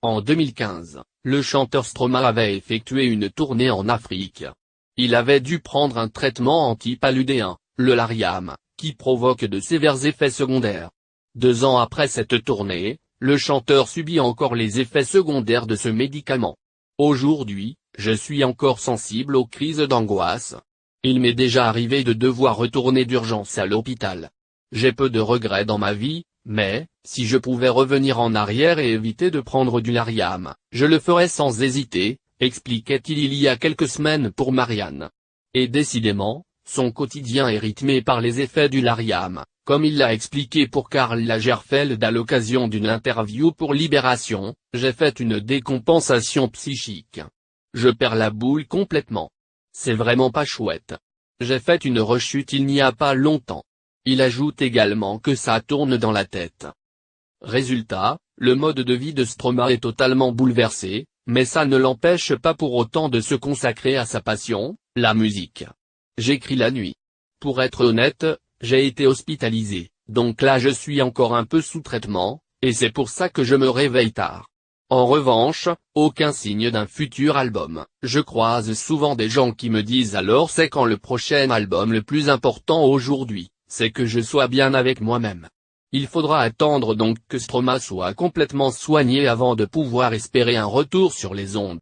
En 2015, le chanteur Stromae avait effectué une tournée en Afrique. Il avait dû prendre un traitement antipaludéen, le Lariam, qui provoque de sévères effets secondaires. 2 ans après cette tournée, le chanteur subit encore les effets secondaires de ce médicament. Aujourd'hui, je suis encore sensible aux crises d'angoisse. Il m'est déjà arrivé de devoir retourner d'urgence à l'hôpital. J'ai peu de regrets dans ma vie, mais, si je pouvais revenir en arrière et éviter de prendre du Lariam, je le ferais sans hésiter, expliquait-il il y a quelques semaines pour Marianne. Et décidément, son quotidien est rythmé par les effets du Lariam, comme il l'a expliqué pour Karl Lagerfeld à l'occasion d'une interview pour Libération, j'ai fait une décompensation psychique. Je perds la boule complètement. C'est vraiment pas chouette. J'ai fait une rechute il n'y a pas longtemps. Il ajoute également que ça tourne dans la tête. Résultat, le mode de vie de Stromae est totalement bouleversé, mais ça ne l'empêche pas pour autant de se consacrer à sa passion, la musique. J'écris la nuit. Pour être honnête, j'ai été hospitalisé, donc là je suis encore un peu sous traitement, et c'est pour ça que je me réveille tard. En revanche, aucun signe d'un futur album. Je croise souvent des gens qui me disent alors c'est quand le prochain album le plus important aujourd'hui, c'est que je sois bien avec moi-même. Il faudra attendre donc que Stromae soit complètement soigné avant de pouvoir espérer un retour sur les ondes.